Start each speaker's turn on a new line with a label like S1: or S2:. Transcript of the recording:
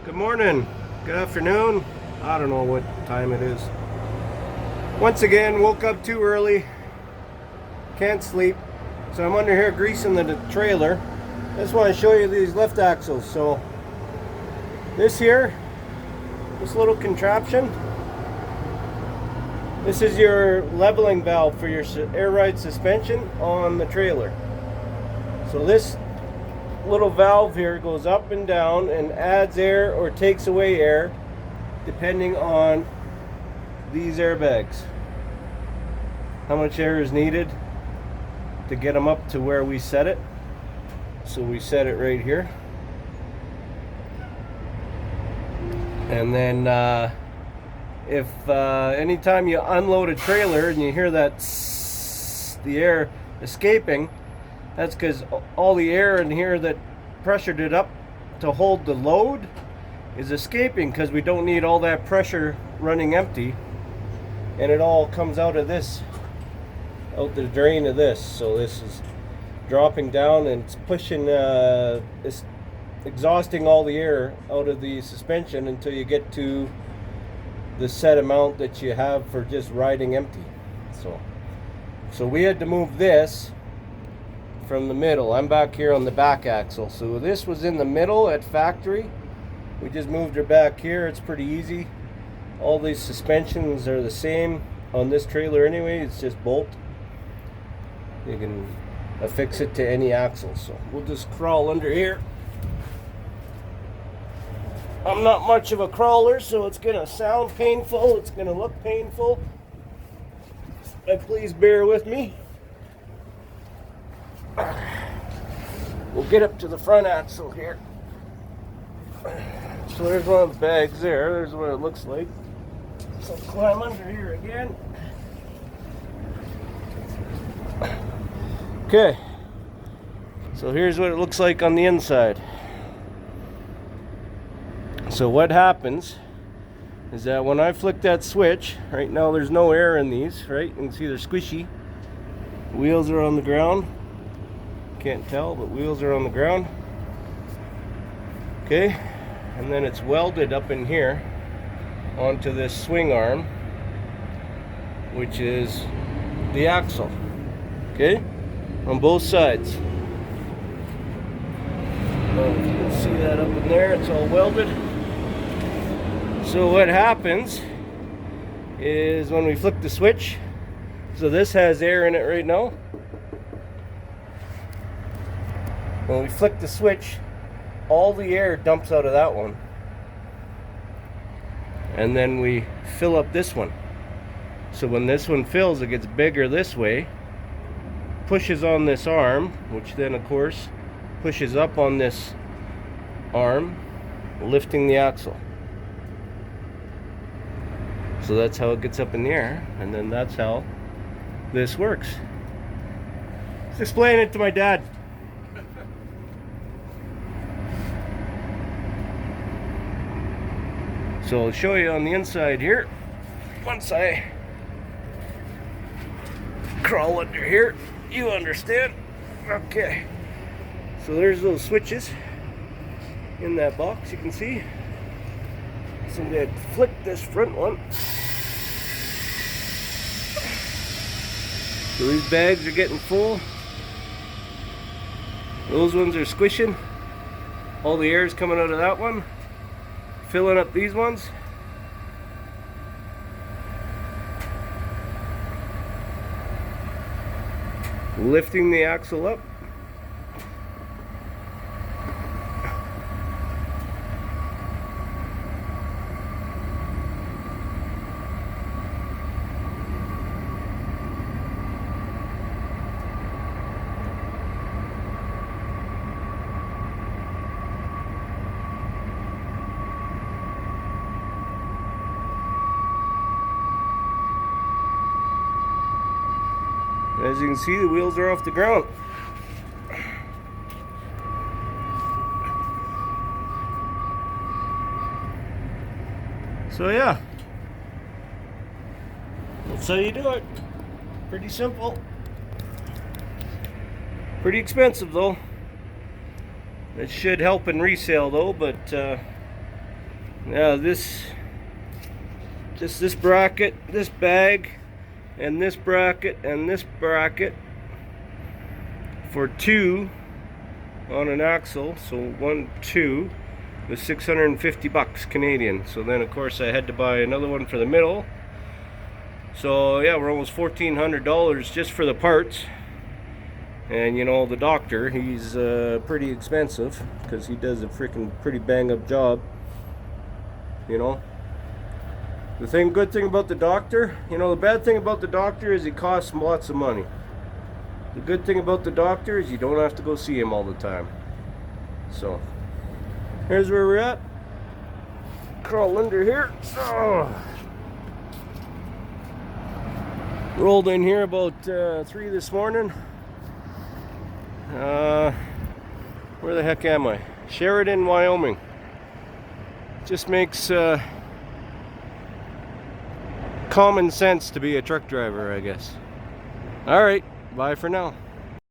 S1: Good morning, good afternoon. I don't know what time it is. Once again, woke up too early. Can't sleep. So I'm under here greasing the trailer. I just want to show you these lift axles. So this here, this little contraption, this is your leveling valve for your air ride suspension on the trailer. So this little valve here goes up and down and adds air or takes away air depending on these airbags. How much air is needed to get them up to where we set it. So we set it right here. And then if anytime you unload a trailer and you hear that the air escaping, that's because all the air in here that pressured it up to hold the load is escaping, because we don't need all that pressure running empty, and it all comes out of this, out the drain of this. So this is dropping down and it's pushing, it's exhausting all the air out of the suspension until you get to the set amount that you have for just riding empty. So we had to move this from the middle. I'm back here on the back axle. So this was in the middle at factory. We just moved her back here. It's pretty easy. All these suspensions are the same on this trailer anyway. It's just bolt. You can affix it to any axle. So we'll just crawl under here. I'm not much of a crawler, so it's gonna sound painful. It's gonna look painful. But please bear with me. We'll get up to the front axle here. So there's one of the bags there. There's what it looks like. So I'll climb under here again. Okay. So here's what it looks like on the inside. So what happens is that when I flick that switch, right now there's no air in these, right? You can see they're squishy. Wheels are on the ground. Can't tell, but wheels are on the ground. Okay, and then it's welded up in here onto this swing arm, which is the axle. Okay, on both sides. Well, you can see that up in there, it's all welded. So what happens is when we flick the switch, so this has air in it right now. When we flick the switch, all the air dumps out of that one. And then we fill up this one. So when this one fills, it gets bigger this way, pushes on this arm, which then of course pushes up on this arm, lifting the axle. So that's how it gets up in the air, and then that's how this works. Let's explain it to my dad. So I'll show you on the inside here. Once I crawl under here, you understand. Okay. So there's those switches in that box, you can see. So I'm going to flick this front one. So these bags are getting full. Those ones are squishing. All the air is coming out of that one. Filling up these ones. Lifting the axle up. As you can see, the wheels are off the ground. So yeah, that's how you do it. Pretty simple. Pretty expensive though. It should help in resale though, but Now this bracket, this bag, and this bracket, and this bracket for 2 on an axle, so 1, 2, was 650 bucks Canadian. So then of course I had to buy another one for the middle. So yeah, we're almost $1,400 just for the parts. And you know, the doctor, he's pretty expensive because he does a freaking pretty bang up job. You know, the good thing about the doctor, you know, the bad thing about the doctor is he costs lots of money. The good thing about the doctor is you don't have to go see him all the time. So here's where we're at. Crawl under here. So rolled in here about 3 this morning. Where the heck am I? Sheridan, Wyoming. Just makes common sense to be a truck driver, I guess. Alright, bye for now.